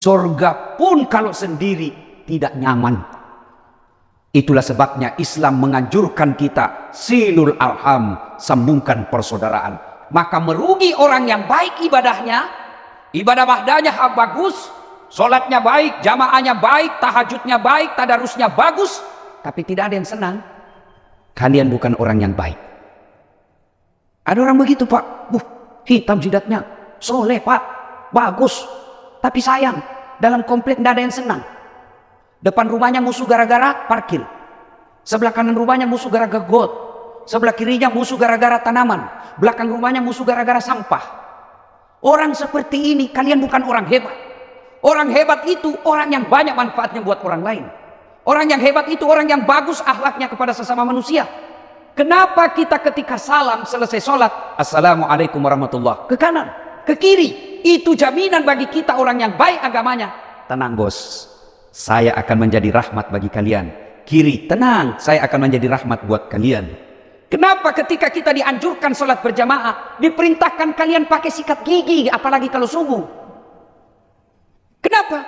Surga pun kalau sendiri tidak nyaman. Itulah sebabnya Islam menganjurkan kita silul arham, sambungkan persaudaraan. Maka merugi orang yang baik ibadahnya, ibadah bahdanya bagus, sholatnya baik, jamaahnya baik, tahajudnya baik, tadarusnya bagus, tapi tidak ada yang senang. Kalian bukan orang yang baik. Ada orang begitu, Pak. Hitam jidatnya, soleh Pak, bagus, tapi sayang dalam komplek tidak ada yang senang. Depan rumahnya musuh gara-gara parkir, sebelah kanan rumahnya musuh gara-gara got, sebelah kirinya musuh gara-gara tanaman, belakang rumahnya musuh gara-gara sampah. Orang seperti ini kalian bukan orang hebat. Orang hebat itu orang yang banyak manfaatnya buat orang lain. Orang yang hebat itu orang yang bagus akhlaknya kepada sesama manusia. Kenapa kita ketika salam selesai sholat, assalamualaikum warahmatullah, ke kanan, ke kiri? Itu jaminan bagi kita orang yang baik agamanya. Tenang bos, saya akan menjadi rahmat bagi kalian. Kiri, tenang, saya akan menjadi rahmat buat kalian. Kenapa ketika kita dianjurkan sholat berjamaah, diperintahkan kalian pakai sikat gigi, apalagi kalau subuh? Kenapa?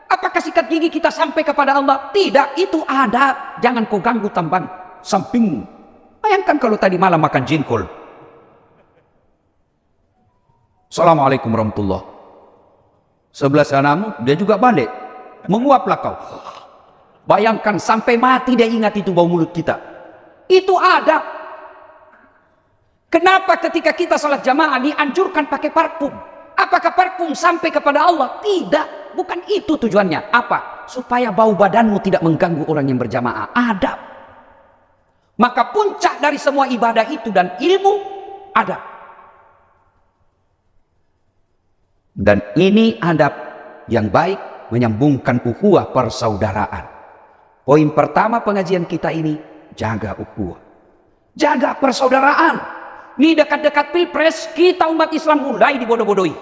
Apakah sikat gigi kita sampai kepada Allah? Tidak, itu adab. Jangan kau ganggu tambang sampingmu. Bayangkan kalau tadi malam makan jengkol. Assalamualaikum warahmatullah. Sebelah sanamu, dia juga balik. Menguaplah kau. Bayangkan sampai mati dia ingat itu bau mulut kita. Itu adab. Kenapa ketika kita sholat jamaah dianjurkan pakai parfum? Apakah parfum sampai kepada Allah? Tidak, bukan itu tujuannya. Apa? Supaya bau badanmu tidak mengganggu orang yang berjamaah. Adab. Maka puncak dari semua ibadah itu dan ilmu adab. Dan ini adab yang baik menyambungkan ukhuwah persaudaraan. Poin pertama pengajian kita ini, jaga ukhuwah, jaga persaudaraan. Ini dekat-dekat pilpres kita umat Islam mulai dibodoh-bodohi.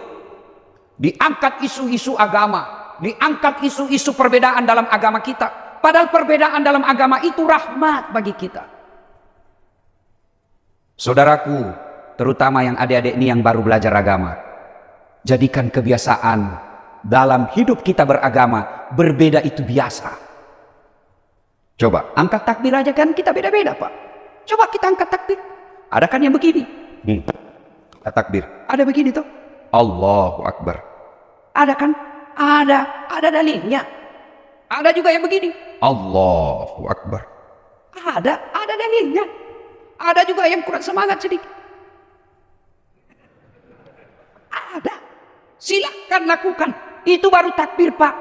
Diangkat isu-isu agama, diangkat isu-isu perbedaan dalam agama kita. Padahal perbedaan dalam agama itu rahmat bagi kita. Saudaraku, terutama yang adik-adik ini yang baru belajar agama, jadikan kebiasaan dalam hidup kita beragama, berbeda itu biasa. Coba angkat takbir aja kan kita beda-beda Pak. Coba kita angkat takbir. Ada kan yang begini? Takbir. Ada begini tuh. Allahu Akbar. Ada kan? Ada dalilnya. Ada juga yang begini. Allahu Akbar. Ada dalilnya. Ada juga yang kurang semangat sedikit. Ada. Silakan lakukan. Itu baru takbir Pak.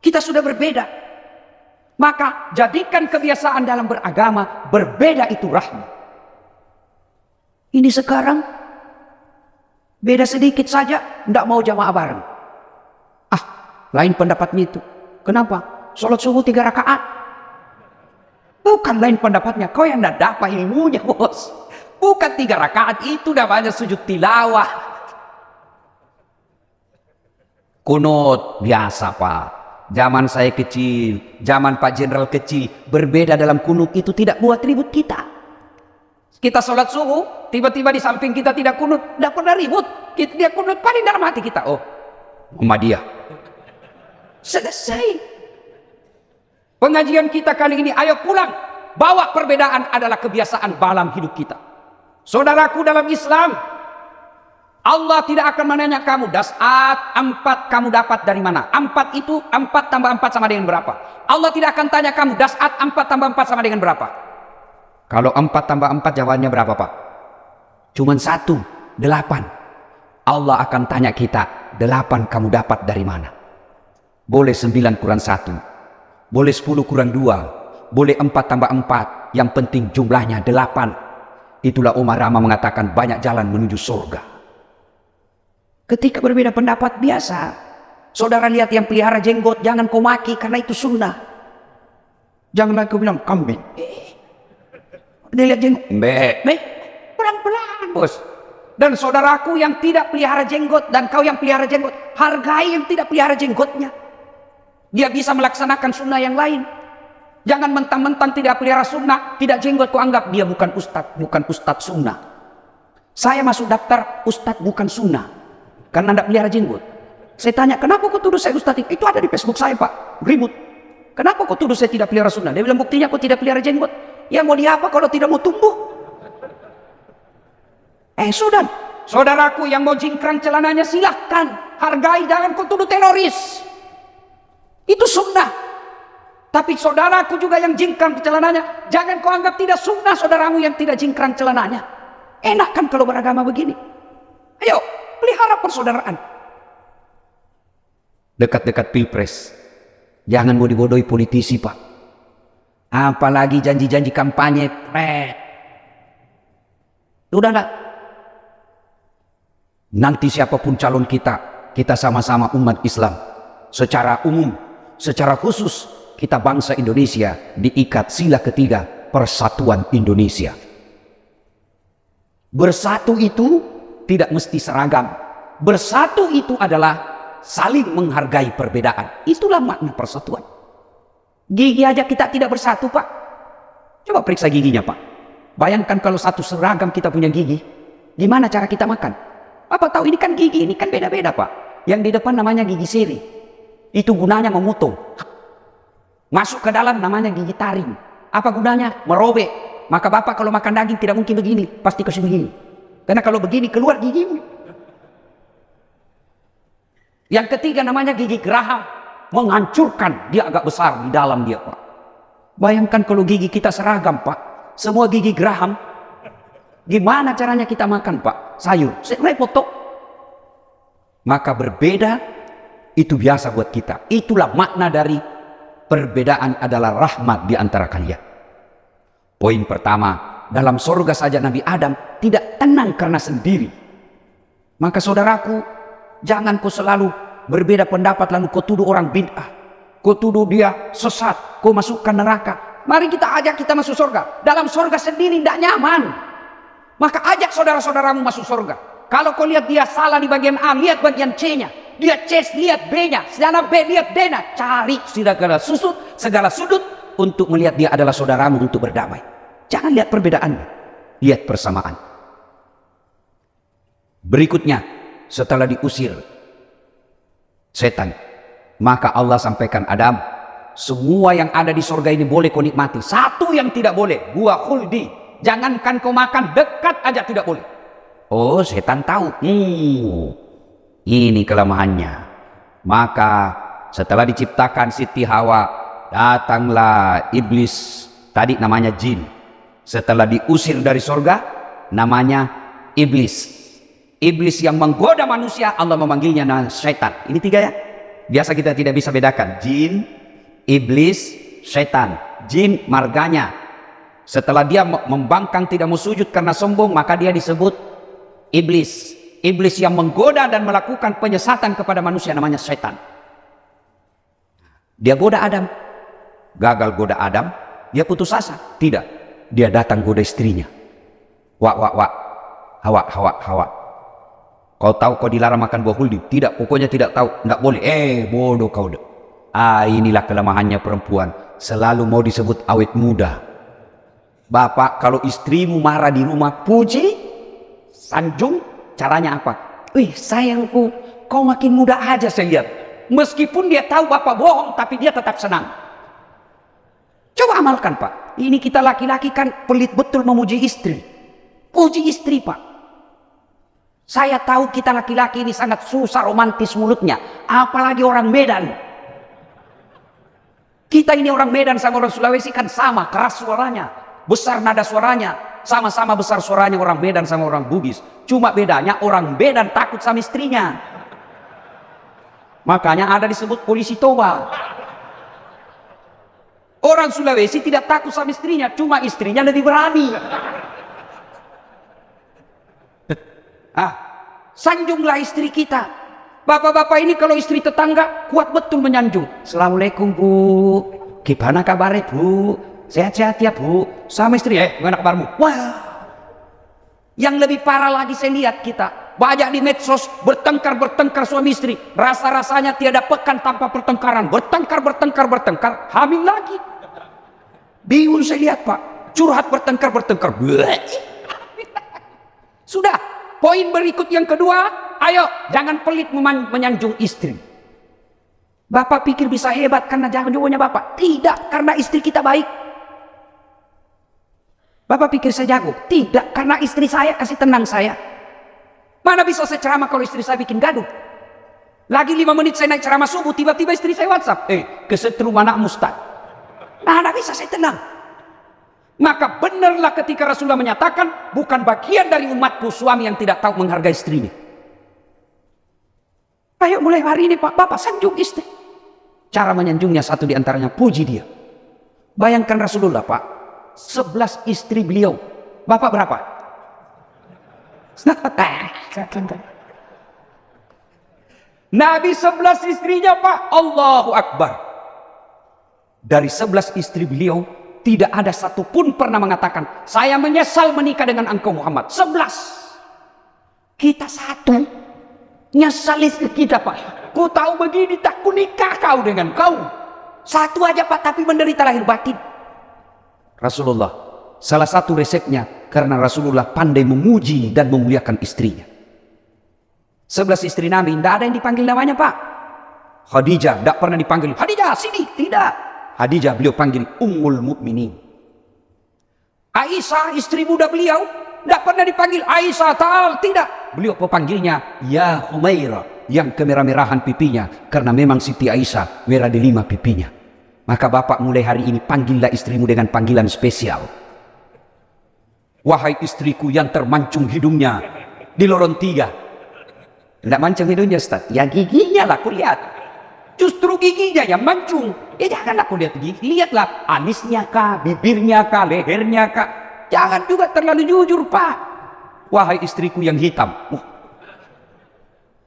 Kita sudah berbeda. Maka jadikan kebiasaan dalam beragama, berbeda itu rahmat. Ini sekarang beda sedikit saja, tidak mau jamaah bareng. Lain pendapatnya itu. Kenapa? Sholat subuh 3 rakaat. Bukan lain pendapatnya, kau yang tidak dapat ilmunya bos. Bukan 3 rakaat, itu namanya sujud tilawah. Kunut biasa Pak. Zaman saya kecil, zaman Pak Jenderal kecil, berbeda dalam kunut itu tidak buat ribut kita. Kita sholat subuh, tiba-tiba di samping kita tidak kunut, tidak pernah ribut. Dia kunut paling dalam hati kita. Oh, Muhammadiyah. Selesai. Pengajian kita kali ini, ayo pulang. Bawa perbedaan adalah kebiasaan dalam hidup kita. Saudaraku dalam Islam, Allah tidak akan menanya kamu, das'at 4 kamu dapat dari mana? 4 itu, 4 tambah 4 sama dengan berapa? Allah tidak akan tanya kamu, das'at 4 tambah 4 sama dengan berapa? Kalau 4 tambah 4 jawabannya berapa Pak? Cuman 1, 8. Allah akan tanya kita, 8 kamu dapat dari mana? Boleh 9 kurang 1, boleh 10 kurang 2, boleh 4 tambah 4, yang penting jumlahnya 8. Itulah Umar Rama mengatakan banyak jalan menuju surga. Ketika berbeda pendapat biasa. Saudara lihat yang pelihara jenggot, jangan kau maki karena itu sunnah. Jangan kau bilang kambing. Dia lihat jenggot, pelan-pelan bos. Dan saudaraku yang tidak pelihara jenggot dan kau yang pelihara jenggot, hargai yang tidak pelihara jenggotnya. Dia bisa melaksanakan sunnah yang lain. Jangan mentang-mentang tidak pelihara sunnah, tidak jenggot kau anggap dia bukan ustadz sunnah. Saya masuk daftar ustadz bukan sunnah karena tidak pelihara jenggot. Saya tanya, kenapa kau tuduh saya Ustaz? Itu ada di Facebook saya Pak, ribut. Kenapa kau tuduh saya tidak pelihara sunnah? Dia bilang, buktinya kau tidak pelihara jenggot. Ya mau diapa kalau tidak mau tumbuh? Sudah, saudaraku yang mau jingkrang celananya silahkan, hargai, jangan kau tuduh teroris. Itu sunnah. Tapi saudaraku juga yang jingkrang celananya, jangan kau anggap tidak sunnah saudaramu yang tidak jingkrang celananya. Enak kan kalau beragama begini? Ayo, pelihara persaudaraan. Dekat-dekat pilpres, jangan mau dibodohi politisi Pak. Apalagi janji-janji kampanye. Udahlah. Nanti siapapun calon kita sama-sama umat Islam. Secara umum, secara khusus, kita bangsa Indonesia diikat sila ketiga persatuan Indonesia. Bersatu itu tidak mesti seragam. Bersatu itu adalah saling menghargai perbedaan. Itulah makna persatuan. Gigi aja kita tidak bersatu Pak. Coba periksa giginya Pak. Bayangkan kalau satu seragam kita punya gigi, gimana cara kita makan? Bapak tahu ini kan gigi, ini kan beda-beda Pak. Yang di depan namanya gigi seri. Itu gunanya memotong. Masuk ke dalam namanya gigi taring. Apa gunanya? Merobek. Maka Bapak kalau makan daging tidak mungkin begini, pasti kasih begini. Karena kalau begini keluar gigimu. Yang ketiga namanya gigi geraham, menghancurkan, dia agak besar di dalam dia Pak. Bayangkan kalau gigi kita seragam Pak, semua gigi geraham, gimana caranya kita makan Pak? Sayur, repot toh. Maka berbeda itu biasa buat kita. Itulah makna dari perbedaan adalah rahmat di antara kalian. Poin pertama, dalam surga saja Nabi Adam tidak tenang karena sendiri. Maka saudaraku, jangan kau selalu berbeda pendapat lalu kau tuduh orang bid'ah. Kau tuduh dia sesat, kau masukkan neraka. Mari kita ajak kita masuk surga. Dalam surga sendiri tidak nyaman. Maka ajak saudara-saudaramu masuk surga. Kalau kau lihat dia salah di bagian A, lihat bagian C-nya. Lihat C, lihat B-nya. Sana B, lihat D-nya. Cari segala sudut untuk melihat dia adalah saudaramu untuk berdamai. Jangan lihat perbedaannya. Lihat persamaan. Berikutnya, setelah diusir setan, maka Allah sampaikan Adam, semua yang ada di surga ini boleh kau nikmati. Satu yang tidak boleh, buah khuldi. Jangankan kau makan, dekat aja tidak boleh. Oh, setan tahu. Ini kelemahannya. Maka setelah diciptakan Siti Hawa, datanglah iblis. Tadi namanya jin. Setelah diusir dari surga, namanya iblis. Iblis yang menggoda manusia, Allah memanggilnya nama syaitan. Ini tiga ya. Biasa kita tidak bisa bedakan. Jin, iblis, syaitan. Jin marganya. Setelah dia membangkang tidak mau sujud karena sombong, maka dia disebut iblis. Iblis yang menggoda dan melakukan penyesatan kepada manusia namanya syaitan. Dia goda Adam. Gagal goda Adam, dia putus asa. Tidak. Dia datang goda istrinya. Hawa. Kau tahu kau dilarang makan buah khuldi? Tidak, pokoknya tidak tahu. Tidak boleh. Bodoh kau. Inilah kelemahannya perempuan. Selalu mau disebut awet muda. Bapak, kalau istrimu marah di rumah, puji, sanjung, caranya apa? Sayangku, kau makin muda aja saya lihat. Meskipun dia tahu bapak bohong, tapi dia tetap senang. Coba amalkan Pak. Ini kita laki-laki kan pelit betul memuji istri. Puji istri Pak. Saya tahu kita laki-laki ini sangat susah romantis mulutnya. Apalagi orang Medan. Kita ini orang Medan sama orang Sulawesi kan sama, keras suaranya, besar nada suaranya. Sama-sama besar suaranya orang Medan sama orang Bugis. Cuma bedanya orang Medan takut sama istrinya. Makanya ada disebut polisi Toba. Orang Sulawesi tidak takut sama istrinya, cuma istrinya lebih berani. Sanjunglah istri kita. Bapak-bapak ini kalau istri tetangga kuat betul menyanjung. Assalamualaikum Bu, gimana kabarnya Bu? Sehat-sehat ya Bu? Sama istri, gimana kabarmu? Wah, yang lebih parah lagi saya lihat kita banyak di medsos bertengkar suami istri. Rasa-rasanya tiada pekan tanpa pertengkaran. Bertengkar, hamil lagi. Bingung saya lihat Pak, curhat bertengkar. Sudah. Poin berikut yang kedua, ayo jangan pelit menyanjung istri. Bapak pikir bisa hebat karena jagonya bapak? Tidak, karena istri kita baik. Bapak pikir saya jago? Tidak, karena istri saya kasih tenang saya. Mana bisa saya ceramah kalau istri saya bikin gaduh? Lagi 5 menit saya naik ceramah subuh, tiba-tiba istri saya WhatsApp, kesetrum anakmu Ustaz. Mana bisa saya tenang? Maka benarlah ketika Rasulullah menyatakan, bukan bagian dari umatku suami yang tidak tahu menghargai istrinya. Ayo mulai hari ini Pak, Bapak sanjung istri. Cara menyanjungnya satu diantaranya puji dia. Bayangkan Rasulullah Pak, 11 istri beliau. Bapak berapa? Nabi 11 istrinya Pak, Allahu Akbar. Dari 11 istri beliau, tidak ada satupun pernah mengatakan, saya menyesal menikah dengan engkau Muhammad. 11. Kita satu. Nyesal istri kita Pak. Ku tahu begini, tak ku nikah kau dengan kau. Satu aja Pak, tapi menderita lahir batin. Rasulullah, salah satu resepnya, karena Rasulullah pandai memuji dan memuliakan istrinya. 11 istri Nabi, tidak ada yang dipanggil namanya Pak. Khadijah, tidak pernah dipanggil, Khadijah sini, tidak. Khadijah beliau panggil Ummul Mukminin. Aisyah istri muda beliau, tidak pernah dipanggil Aisyah, tidak. Beliau pepanggilnya Ya Humaira, yang kemerah-merahan pipinya, karena memang Siti Aisyah merah di 5 pipinya. Maka Bapak mulai hari ini panggillah istrimu dengan panggilan spesial. Wahai istriku yang termancung hidungnya di lorong 3. Tidak mancung hidungnya Ustaz, ya giginya lah aku lihat. Justru giginya yang mancung. Ya jangan aku lihat gigi, lihatlah alisnya kah, bibirnya kah, lehernya kah. Jangan juga terlalu jujur Pak. Wahai istriku yang hitam.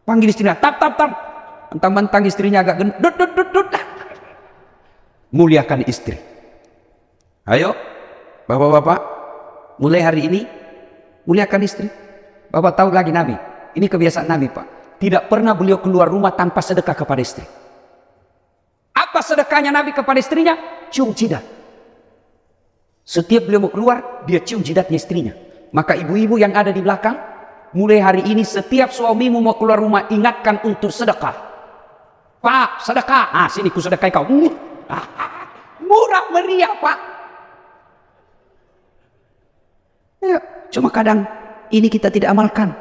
Panggil istrinya, tap. Mentang-mentang istrinya agak gendut. Muliakan istri. Ayo, bapak-bapak, mulai hari ini muliakan istri. Bapak tahu lagi Nabi, ini kebiasaan Nabi Pak, tidak pernah beliau keluar rumah tanpa sedekah kepada istri. Apa sedekahnya Nabi kepada istrinya? Cium jidat. Setiap beliau mau keluar, dia cium jidatnya istrinya. Maka ibu-ibu yang ada di belakang, mulai hari ini setiap suamimu mau keluar rumah, ingatkan untuk sedekah. Pak, sedekah. Sini ku sedekah kau. Murah meriah Pak. Ya, cuma kadang ini kita tidak amalkan.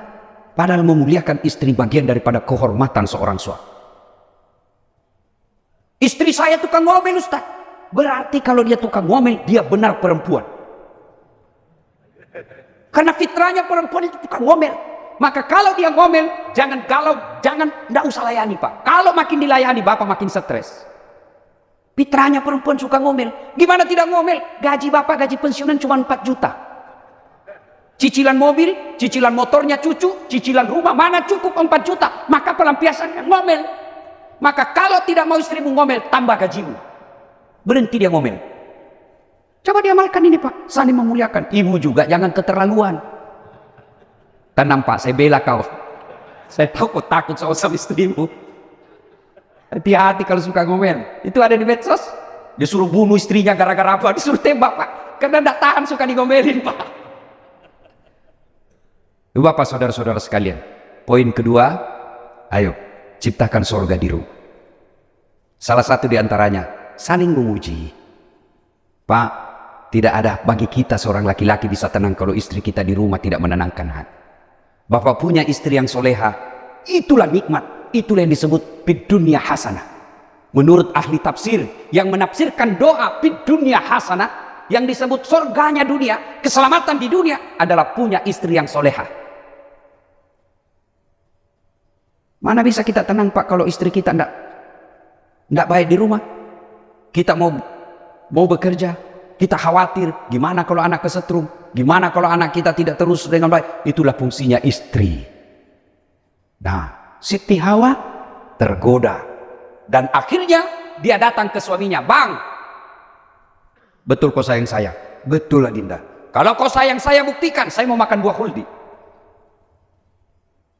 Padahal memuliakan istri bagian daripada kehormatan seorang suami. Istri saya tukang ngomel Ustaz. Berarti kalau dia tukang ngomel, dia benar perempuan. Karena fitrahnya perempuan itu tukang ngomel. Maka kalau dia ngomel, jangan tidak usah layani Pak. Kalau makin dilayani, Bapak makin stres. Fitrahnya perempuan suka ngomel. Gimana tidak ngomel? Gaji Bapak, gaji pensiunan cuma 4 juta. Cicilan mobil, cicilan motornya cucu, cicilan rumah mana cukup 4 juta. Maka pelampiasannya ngomel. Maka kalau tidak mau istrimu ngomel, tambah gajimu. Berhenti dia ngomel. Coba diamalkan ini Pak, saling memuliakan. Ibu juga jangan keterlaluan. Tenang Pak, saya bela kau. Saya tahu kau takut sama istrimu. Hati-hati kalau suka ngomel. Itu ada di medsos. Dia suruh bunuh istrinya gara-gara apa? Disuruh tembak Pak. Karena tidak tahan suka digomelin Pak. Bapak saudara-saudara sekalian. Poin kedua, ayo ciptakan surga di rumah. Salah satu diantaranya, saling memuji. Pak, tidak ada bagi kita seorang laki-laki bisa tenang kalau istri kita di rumah tidak menenangkan hati. Bapak punya istri yang soleha, itulah nikmat, itulah yang disebut fid dunya hasanah. Menurut ahli tafsir yang menafsirkan doa fid dunya hasanah, yang disebut surganya dunia, keselamatan di dunia adalah punya istri yang soleha. Mana bisa kita tenang Pak kalau istri kita tidak baik di rumah. Kita mau bekerja, kita khawatir gimana kalau anak kesetrum, gimana kalau anak kita tidak terus dengan baik. Itulah fungsinya istri. Nah, Siti Hawa tergoda dan akhirnya dia datang ke suaminya, Bang, betul kau sayang saya? Betul Adinda. Kalau kau sayang saya, buktikan saya mau makan buah khuldi.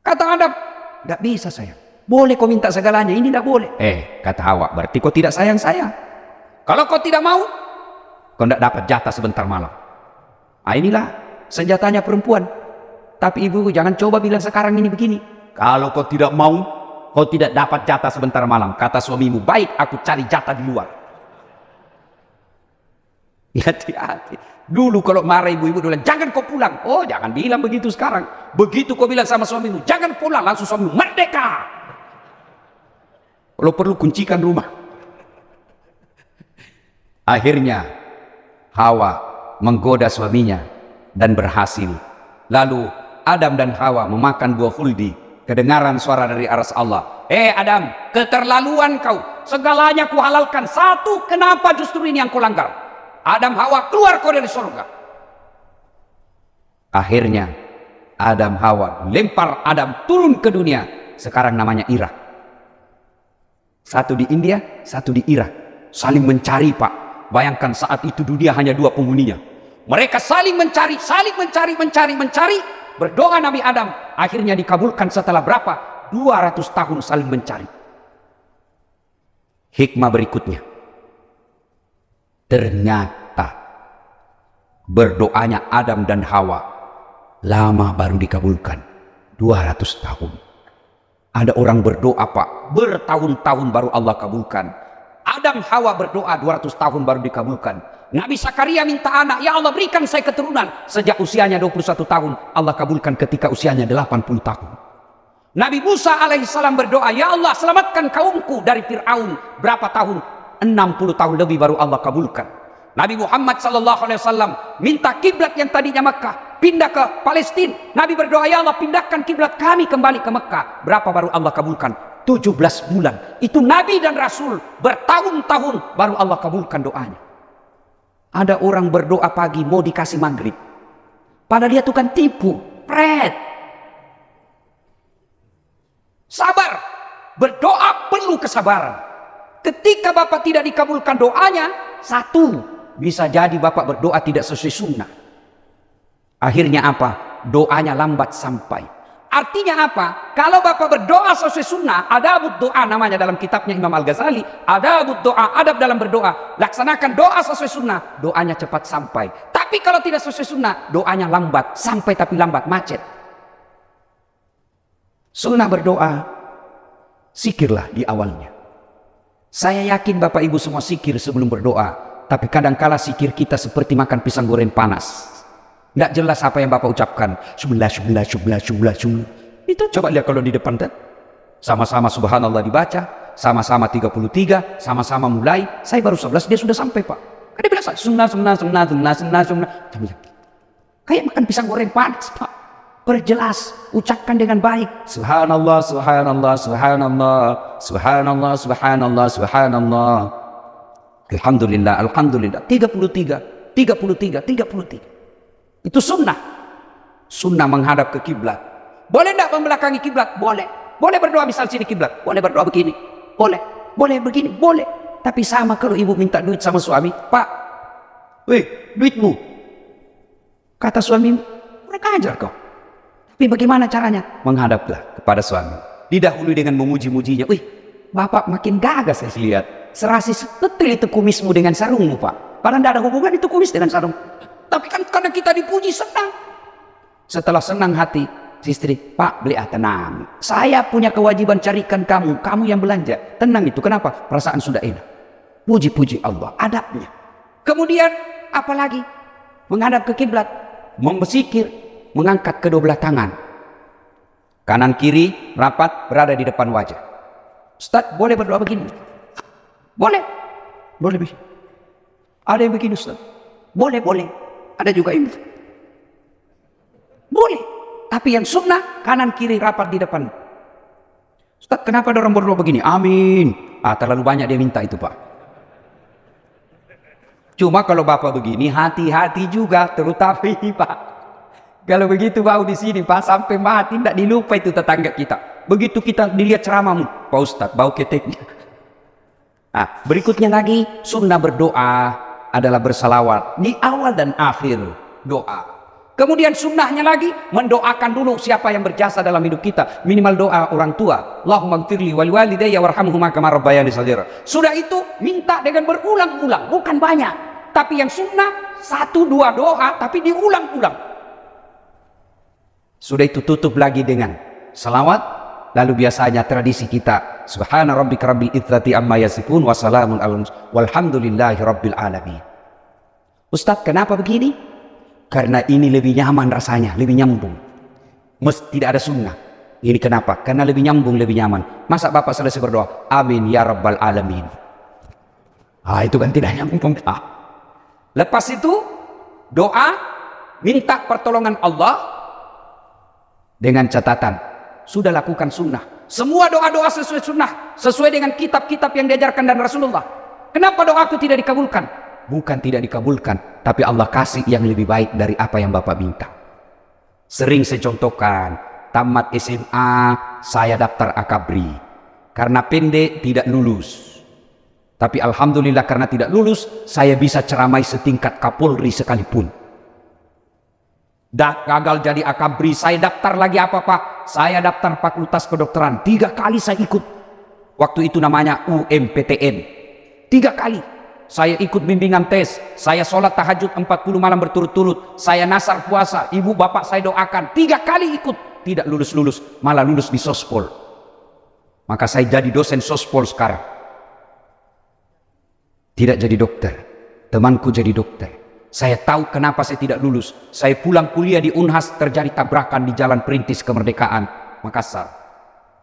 Kata Adam, tidak bisa sayang. Boleh kau minta segalanya, ini tidak boleh. Kata Hawa, berarti kau tidak sayang saya. Kalau kau tidak mau, kau tidak dapat jatah sebentar malam. Inilah senjatanya perempuan. Tapi ibu jangan coba bilang sekarang ini begini. Kalau kau tidak mau, kau tidak dapat jatah sebentar malam. Kata suamimu, baik, aku cari jatah di luar. Hati-hati. Dulu kalau marah ibu-ibu bilang, jangan kau pulang. Oh, jangan bilang begitu sekarang. Begitu kau bilang sama suamimu, jangan pulang, langsung suamimu merdeka. Kalau perlu kuncikan rumah. Akhirnya Hawa menggoda suaminya dan berhasil. Lalu Adam dan Hawa memakan buah khuldi. Kedengaran suara dari aras Allah. Adam, keterlaluan kau. Segalanya kuhalalkan. Satu, kenapa justru ini yang kau langgar? Adam, Hawa, keluar kau dari surga. Akhirnya Adam, Hawa lempar Adam turun ke dunia. Sekarang namanya Irak. Satu di India, satu di Irak. Saling mencari, Pak. Bayangkan saat itu dunia hanya 2 penghuninya. Mereka saling mencari. Berdoa Nabi Adam. Akhirnya dikabulkan setelah berapa? 200 tahun saling mencari. Hikmah berikutnya. Ternyata berdoanya Adam dan Hawa lama baru dikabulkan. 200 tahun. Ada orang berdoa, Pak, bertahun-tahun baru Allah kabulkan. Adam Hawa berdoa 200 tahun baru dikabulkan. Nabi Zakaria minta anak, ya Allah berikan saya keturunan. Sejak usianya 21 tahun, Allah kabulkan ketika usianya 80 tahun. Nabi Musa alaihissalam berdoa, ya Allah selamatkan kaumku dari Fir'aun. Berapa tahun? 60 tahun lebih baru Allah kabulkan. Nabi Muhammad SAW minta kiblat yang tadinya Mekah pindah ke Palestina. Nabi berdoa, ya Allah pindahkan kiblat kami kembali ke Mekah. Berapa baru Allah kabulkan? 17 bulan. Itu Nabi dan Rasul bertahun-tahun baru Allah kabulkan doanya. Ada orang berdoa pagi mau dikasih maghrib, padahal dia tukang tipu, pret. Sabar, berdoa perlu kesabaran. Ketika Bapak tidak dikabulkan doanya, satu, bisa jadi Bapak berdoa tidak sesuai sunnah. Akhirnya apa? Doanya lambat sampai. Artinya apa? Kalau Bapak berdoa sesuai sunnah, adabud doa namanya dalam kitabnya Imam Al-Ghazali, adabud doa, adab dalam berdoa. Laksanakan doa sesuai sunnah, doanya cepat sampai. Tapi kalau tidak sesuai sunnah, doanya lambat, sampai tapi lambat, macet. Sunnah berdoa, zikirlah di awalnya. Saya yakin Bapak Ibu semua zikir sebelum berdoa, tapi kadangkala zikir kita seperti makan pisang goreng panas. Nggak jelas apa yang Bapak ucapkan. Subhanallah. Itu coba lihat kalau di depan kan. Sama-sama subhanallah dibaca, sama-sama 33, sama-sama mulai. Saya baru 11, dia sudah sampai, Pak. Kan dia bilang sunnah. Kayak makan pisang goreng panas, Pak. Perjelas, ucapkan dengan baik. Subhanallah. Alhamdulillah. 33. Itu sunnah. Sunnah menghadap ke kiblat. Boleh tidak membelakangi kiblat? Boleh. Boleh berdoa misal sini kiblat. Boleh berdoa begini. Boleh. Boleh begini. Boleh. Tapi sama kalau ibu minta duit sama suami. Pak, duitmu. Kata suami, mereka ajar kau. Tapi bagaimana caranya? Menghadaplah kepada suami. Didahului dengan memuji-mujinya. Bapak makin gagah saya lihat. Serasi setetil itu kumismu dengan sarungmu, Pak. Padahal tidak ada hubungan itu kumis dengan sarung. Tapi kan karena kita dipuji senang. Setelah senang hati, istri, Pak beli tenang. Saya punya kewajiban carikan kamu yang belanja. Tenang itu, kenapa? Perasaan sudah enak. Puji-puji Allah, adabnya. Kemudian apalagi? Menghadap ke kiblat, membesikir, mengangkat kedua belah tangan. Kanan kiri rapat berada di depan wajah. Ustaz, boleh berdoa begini? Boleh. Boleh begini. Ada yang begini, Ustaz? Boleh. Ada juga ini. Boleh. Tapi yang sunnah, kanan kiri rapat di depan. Ustaz, kenapa ada orang berdoa begini? Amin. Terlalu banyak dia minta itu, Pak. Cuma kalau Bapak begini, hati-hati juga, terutama Pak. Kalau begitu bau di sini, Pak, sampai mati, tidak dilupa itu tetangga kita. Begitu kita dilihat ceramahmu, Pak Ustaz, bau keteknya. Berikutnya lagi, sunnah berdoa adalah bersalawat di awal dan akhir doa. Kemudian sunnahnya lagi mendoakan dulu siapa yang berjasa dalam hidup kita. Minimal doa orang tua. Allahumma gfirli wal walidayya warhamhuma kama rabbayani shaghira. Sudah itu minta dengan berulang-ulang, bukan banyak. Tapi yang sunnah 1-2 doa tapi diulang-ulang. Sudah itu tutup lagi dengan salawat Lalu biasanya tradisi kita, subhana rabbika rabbil izzati amma yasifun wa salamun walhamdulillahi rabbil alamin. Ustaz, kenapa begini? Karena ini lebih nyaman rasanya, lebih nyambung. Tidak ada sunnah. Ini kenapa? Karena lebih nyambung, lebih nyaman. Masa Bapak selesai berdoa, amin ya rabbal alamin. Itu kan tidak nyambung. Lepas itu doa, minta pertolongan Allah dengan catatan sudah lakukan sunnah. Semua doa-doa sesuai sunnah, sesuai dengan kitab-kitab yang diajarkan dan Rasulullah. Kenapa doaku tidak dikabulkan? Bukan tidak dikabulkan, tapi Allah kasih yang lebih baik dari apa yang Bapak minta. Sering saya contohkan, tamat SMA saya daftar akabri karena pendek tidak lulus. Tapi alhamdulillah karena tidak lulus, saya bisa ceramai setingkat Kapolri sekalipun. Gagal jadi akabri, saya daftar lagi apa Pak? Saya daftar Fakultas Kedokteran, 3 kali saya ikut. Waktu itu namanya UMPTN. 3 kali saya ikut bimbingan tes, saya sholat tahajud 40 malam berturut-turut, saya nasar puasa, ibu bapak saya doakan, 3 kali ikut. Tidak lulus-lulus, malah lulus di sospol. Maka saya jadi dosen sospol sekarang. Tidak jadi dokter, temanku jadi dokter. Saya tahu kenapa saya tidak lulus. Saya pulang kuliah di Unhas, terjadi tabrakan di Jalan Perintis Kemerdekaan, Makassar.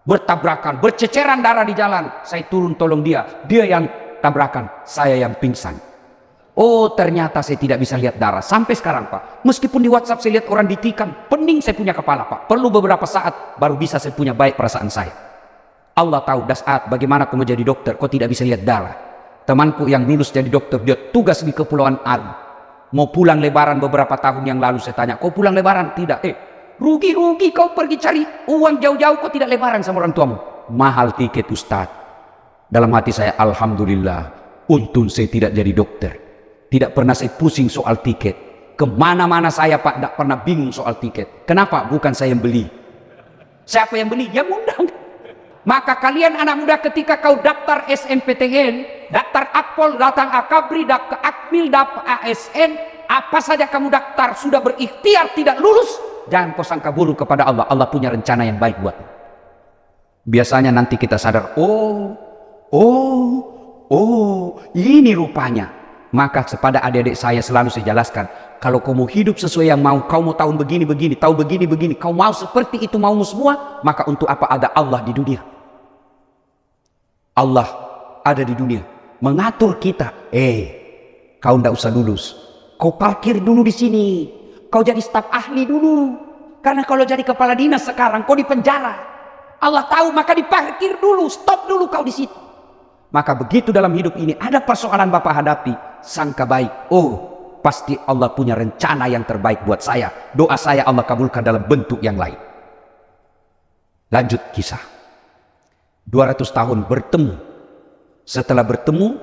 Bertabrakan, berceceran darah di jalan. Saya turun tolong dia. Dia yang tabrakan, saya yang pingsan. Oh, ternyata saya tidak bisa lihat darah. Sampai sekarang Pak, meskipun di WhatsApp saya lihat orang ditikam, pening saya punya kepala Pak. Perlu beberapa saat baru bisa saya punya baik perasaan saya. Allah tahu saat bagaimana kau menjadi dokter, kau tidak bisa lihat darah. Temanku yang lulus jadi dokter, dia tugas di Kepulauan Aru. Mau pulang lebaran beberapa tahun yang lalu, saya tanya, kau pulang lebaran? Tidak. Rugi kau pergi cari uang jauh-jauh, kau tidak lebaran sama orang tuamu. Mahal tiket Ustaz. Dalam hati saya, alhamdulillah, untung saya tidak jadi dokter. Tidak pernah saya pusing soal tiket. Kemana-mana saya Pak, tidak pernah bingung soal tiket. Kenapa? Bukan saya yang beli. Siapa yang beli? Yang undang. Maka kalian anak muda, ketika kau daftar SNMPTN, daftar Akpol, datang Akabri, daftar Akmil, daftar ASN, apa saja kamu daftar, sudah berikhtiar tidak lulus, jangan kau sangka buruk kepada Allah. Allah punya rencana yang baik buat. Biasanya nanti kita sadar, ini rupanya. Maka kepada adik-adik saya selalu saya jelaskan, kalau kau mau hidup sesuai yang mau, kau mau tahun begini-begini, tahun begini-begini, kau mau seperti itu maumu semua, maka untuk apa ada Allah di dunia? Allah ada di dunia mengatur kita. Kau tidak usah lulus, kau parkir dulu di sini, kau jadi staf ahli dulu, karena kalau jadi kepala dinas sekarang kau di penjara. Allah tahu, maka diparkir dulu, stop dulu kau di situ. Maka begitu dalam hidup ini ada persoalan Bapak hadapi, sangka baik, pasti Allah punya rencana yang terbaik buat saya. Doa saya Allah kabulkan dalam bentuk yang lain. Lanjut kisah. 200 tahun bertemu. Setelah bertemu,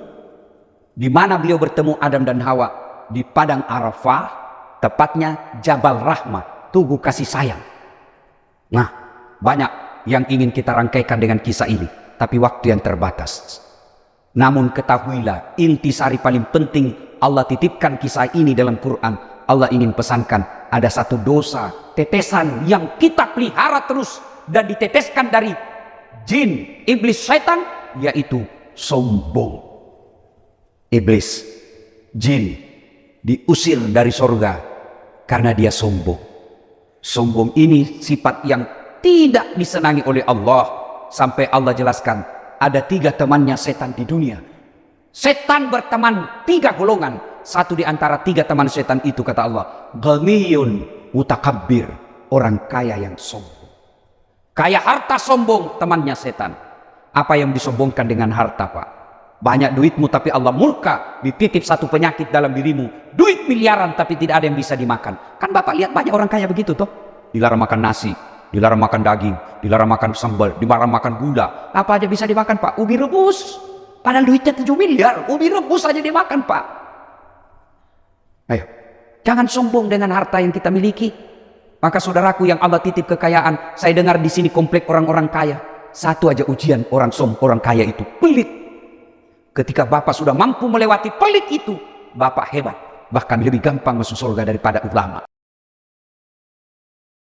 di mana beliau bertemu Adam dan Hawa? Di padang Arafah, tepatnya Jabal Rahmah, tugu kasih sayang. Nah, banyak yang ingin kita rangkaikan dengan kisah ini, tapi waktu yang terbatas. Namun ketahuilah, intisari paling penting Allah titipkan kisah ini dalam Quran. Allah ingin pesankan, ada satu dosa, tetesan yang kita pelihara terus dan diteteskan dari jin, iblis, syaitan, yaitu sombong. Iblis, jin, diusir dari surga karena dia sombong. Sombong ini sifat yang tidak disenangi oleh Allah. Sampai Allah jelaskan, ada 3 temannya setan di dunia. Setan berteman 3 golongan. Satu di antara 3 teman setan itu, kata Allah, ghaniyun mutakabbir, orang kaya yang sombong. Kaya harta sombong, temannya setan. Apa yang disombongkan dengan harta Pak? Banyak duitmu tapi Allah murka, dititip satu penyakit dalam dirimu, duit miliaran tapi tidak ada yang bisa dimakan. Kan Bapak lihat banyak orang kaya begitu toh. Dilarang makan nasi, dilarang makan daging, dilarang makan sambal, dilarang makan gula. Apa aja bisa dimakan Pak? Ubi rebus. Padahal duitnya 7 miliar, ubi rebus aja dimakan Pak. Ayo, jangan sombong dengan harta yang kita miliki. Maka saudaraku yang Allah titip kekayaan, saya dengar di sini komplek orang-orang kaya. Satu aja ujian orang kaya itu, pelit. Ketika Bapak sudah mampu melewati pelit itu, Bapak hebat. Bahkan lebih gampang masuk surga daripada ulama.